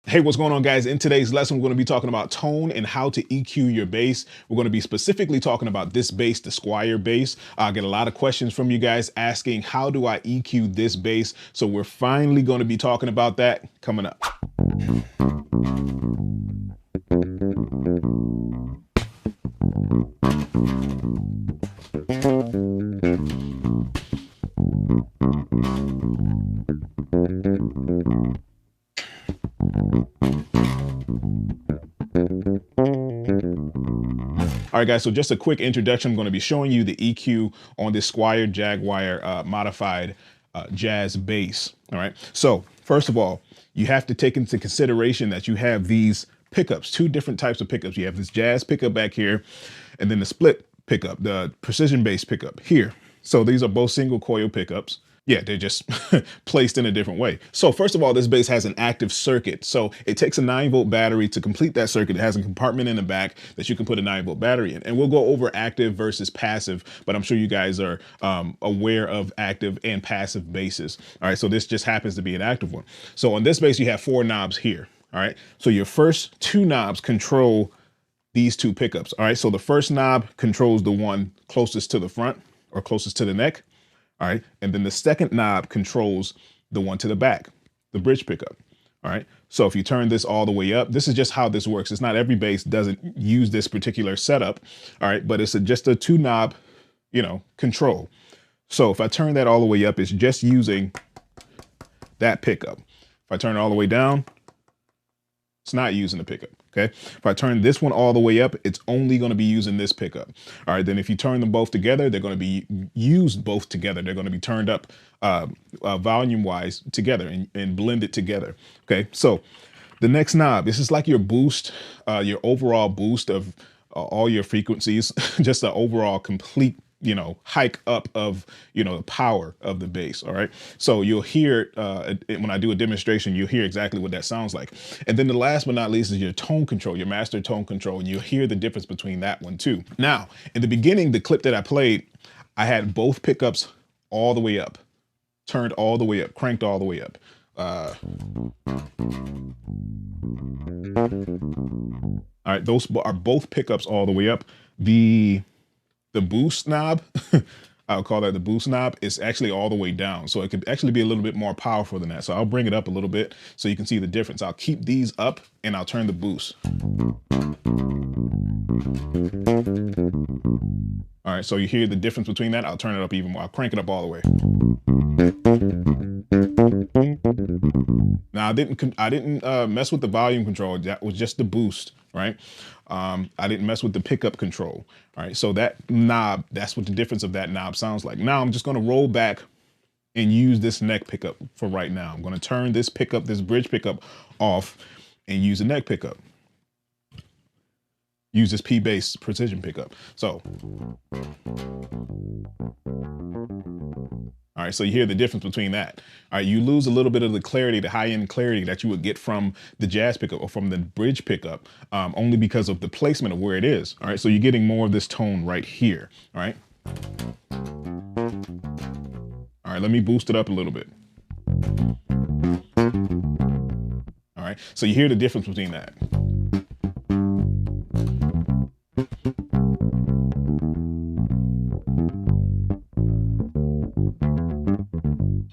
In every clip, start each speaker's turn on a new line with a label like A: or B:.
A: Hey, what's going on, guys? In today's lesson, we're going to be talking about tone and how to EQ your bass. We're going to be specifically talking about this bass, the Squire bass. I get a lot of questions from you guys asking, how do I EQ this bass? So we're finally going to be talking about that coming up. All right, guys, so just a quick introduction. I'm going to be showing you the EQ on this Squire Jaguar modified jazz bass. All right, so first of all, you have to take into consideration that you have these pickups, two different types of pickups. You have this jazz pickup back here, and then the split pickup, the precision bass pickup here. So these are both single coil pickups. Yeah, they're just placed in a different way. So first of all, this bass has an active circuit. So it takes a 9-volt battery to complete that circuit. It has a compartment in the back that you can put a 9-volt battery in. And we'll go over active versus passive, but I'm sure you guys are aware of active and passive basses. All right, so this just happens to be an active one. So on this bass, you have 4 knobs here. All right, so your first 2 knobs control these 2 pickups. All right, so the first knob controls the one closest to the front or closest to the neck. All right. And then the second knob controls the one to the back, the bridge pickup. All right. So if you turn this all the way up, this is just how this works. It's not every bass doesn't use this particular setup. All right. But it's just a 2 knob, control. So if I turn that all the way up, it's just using that pickup. If I turn it all the way down, it's not using the pickup. Okay. If I turn this one all the way up, it's only going to be using this pickup. All right. Then if you turn them both together, they're going to be used both together. They're going to be turned up volume wise together and blended together. Okay. So the next knob, this is like your boost, your overall boost of all your frequencies, just the overall complete hike up of, the power of the bass. All right. So you'll hear when I do a demonstration, you'll hear exactly what that sounds like. And then the last but not least is your tone control, your master tone control. And you'll hear the difference between that one too. Now, in the beginning, the clip that I played, I had both pickups all the way up, turned all the way up, cranked all the way up. All right. Those are both pickups all the way up. The boost knob, I'll call that the boost knob, is actually all the way down. So it could actually be a little bit more powerful than that. So I'll bring it up a little bit so you can see the difference. I'll keep these up and I'll turn the boost. All right, so you hear the difference between that. I'll turn it up even more. I'll crank it up all the way. Now I didn't mess with the volume control. That was just the boost, right? I didn't mess with the pickup control. All right, so that knob, that's what the difference of that knob sounds like. Now I'm just going to roll back and use this neck pickup for right now. I'm going to turn this pickup, this bridge pickup off and use a neck pickup. Use this P-bass precision pickup. So, all right, so you hear the difference between that. All right, you lose a little bit of the clarity, the high-end clarity that you would get from the jazz pickup or from the bridge pickup, only because of the placement of where it is. All right, so you're getting more of this tone right here. All right. All right, let me boost it up a little bit. All right, so you hear the difference between that.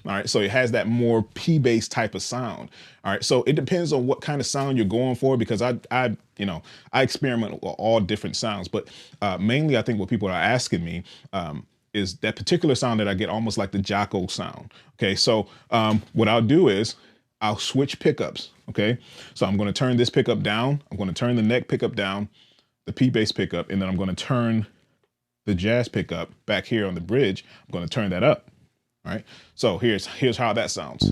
A: All right, so it has that more P-bass type of sound. All right, so it depends on what kind of sound you're going for, because I experiment with all different sounds, but mainly I think what people are asking me is that particular sound that I get, almost like the Jocko sound. Okay, so what I'll do is I'll switch pickups. Okay, so I'm going to turn this pickup down. I'm going to turn the neck pickup down, the P-bass pickup, and then I'm going to turn the jazz pickup back here on the bridge. I'm going to turn that up. All right, so here's how that sounds.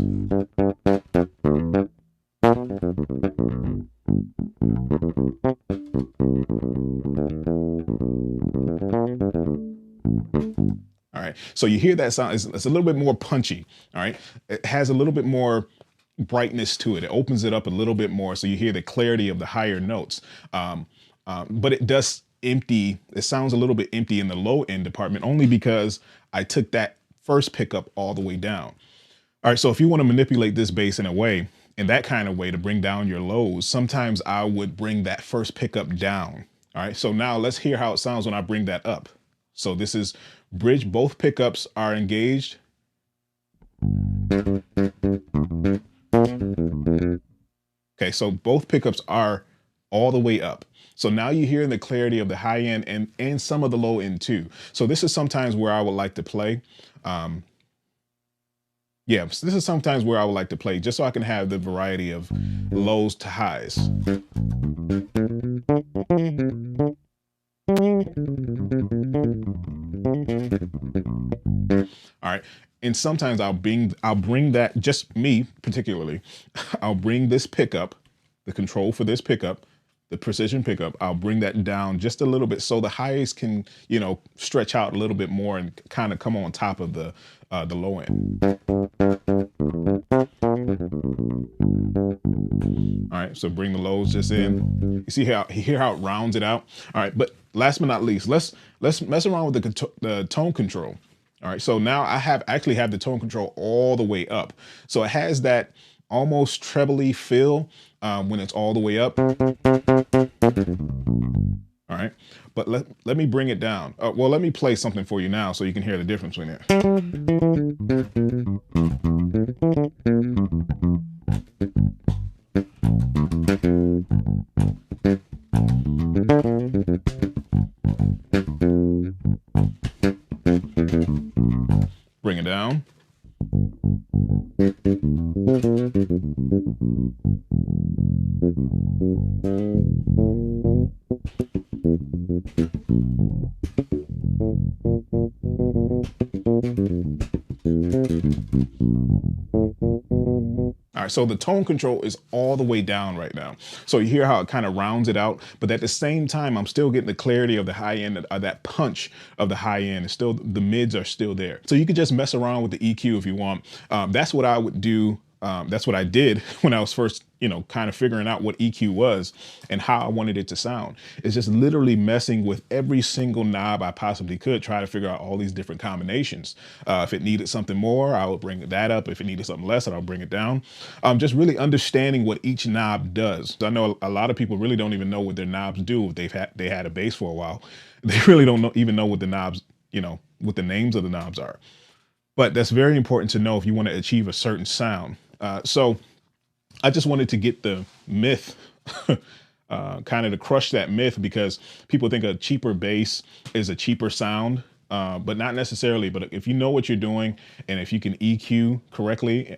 A: All right, so you hear that sound. It's a little bit more punchy. All right, it has a little bit more brightness to it. It opens it up a little bit more, so you hear the clarity of the higher notes. But it does empty. It sounds a little bit empty in the low end department, only because I took that first pickup all the way down. All right, so if you want to manipulate this bass in a way, in that kind of way to bring down your lows, sometimes I would bring that first pickup down. All right, so now let's hear how it sounds when I bring that up. So this is bridge, both pickups are engaged. Okay, so both pickups are all the way up. So now you hear the clarity of the high end and some of the low end too. So this is sometimes where I would like to play. Yeah, so this is sometimes where I would like to play just so I can have the variety of lows to highs. All right. And sometimes I'll bring that, just me particularly, I'll bring this pickup, the control for this pickup, the precision pickup, I'll bring that down just a little bit so the highs can, you know, stretch out a little bit more and kind of come on top of the low end. All right, so bring the lows just in. You see how it rounds it out. All right, but last but not least, let's mess around with the tone control. All right, so now I actually have the tone control all the way up. So it has that almost trebly feel when it's all the way up. All right, but let me bring it down. Well, let me play something for you now so you can hear the difference between it. Bring it down. All right, so the tone control is all the way down right now. So you hear how it kind of rounds it out, but at the same time, I'm still getting the clarity of the high end, that punch of the high end. It's still, the mids are still there. So you could just mess around with the EQ if you want. That's what I would do. That's what I did when I was first, you know, kind of figuring out what EQ was and how I wanted it to sound. It's just literally messing with every single knob I possibly could, try to figure out all these different combinations. If it needed something more, I would bring that up. If it needed something less, I'll bring it down. Just really understanding what each knob does. I know a lot of people really don't even know what their knobs do if they had a bass for a while. They really don't even know what the knobs, you know, what the names of the knobs are. But that's very important to know if you want to achieve a certain sound. So I just wanted to get the myth, kind of to crush that myth, because people think a cheaper bass is a cheaper sound, but not necessarily. But if you know what you're doing and if you can EQ correctly,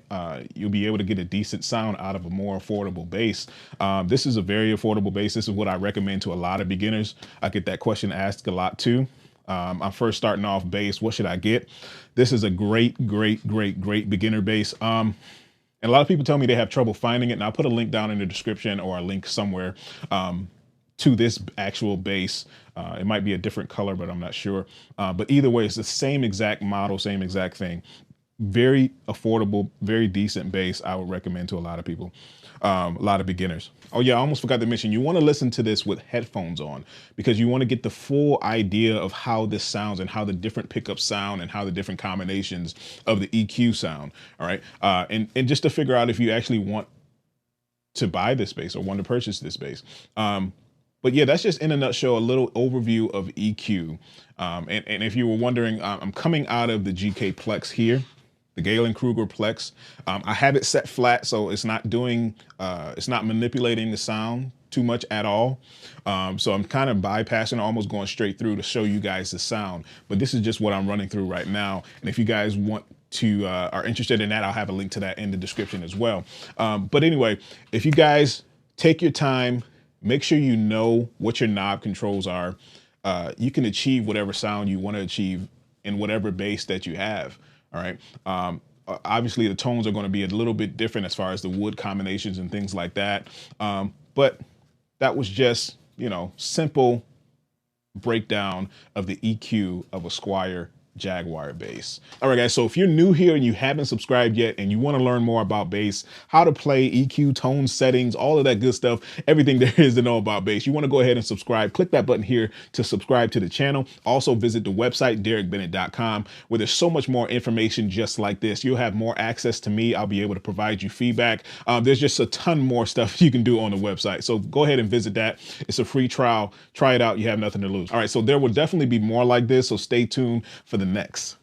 A: you'll be able to get a decent sound out of a more affordable bass. This is a very affordable bass. This is what I recommend to a lot of beginners. I get that question asked a lot too. I'm first starting off bass. What should I get? This is a great beginner bass. And a lot of people tell me they have trouble finding it, and I'll put a link down in the description or a link somewhere to this actual bass. It might be a different color, but I'm not sure. But either way, it's the same exact model, same exact thing. Very affordable, very decent bass. I would recommend to a lot of people, a lot of beginners. Oh yeah, I almost forgot to mention, you want to listen to this with headphones on because you want to get the full idea of how this sounds and how the different pickups sound and how the different combinations of the EQ sound. All right, and just to figure out if you actually want to buy this bass or want to purchase this bass. But yeah, that's just in a nutshell, a little overview of EQ. And if you were wondering, I'm coming out of the GK Plex here, the Galen Kruger Plex. I have it set flat, so it's not doing, it's not manipulating the sound too much at all. So I'm kind of bypassing, almost going straight through to show you guys the sound. But this is just what I'm running through right now. And if you guys want to, are interested in that, I'll have a link to that in the description as well. But anyway, if you guys take your time, make sure you know what your knob controls are. You can achieve whatever sound you want to achieve in whatever bass that you have. All right. Obviously, the tones are going to be a little bit different as far as the wood combinations and things like that. But that was just, you know, simple breakdown of the EQ of a Squier Jaguar bass. All right, guys, so if you're new here and you haven't subscribed yet and you want to learn more about bass, how to play, EQ, tone settings, all of that good stuff, everything there is to know about bass, you want to go ahead and subscribe. Click that button here to subscribe to the channel. Also visit the website, derekbennett.com, where there's so much more information just like this. You'll have more access to me. I'll be able to provide you feedback. There's just a ton more stuff you can do on the website. So go ahead and visit that. It's a free trial. Try it out. You have nothing to lose. All right, so there will definitely be more like this, so stay tuned for the next.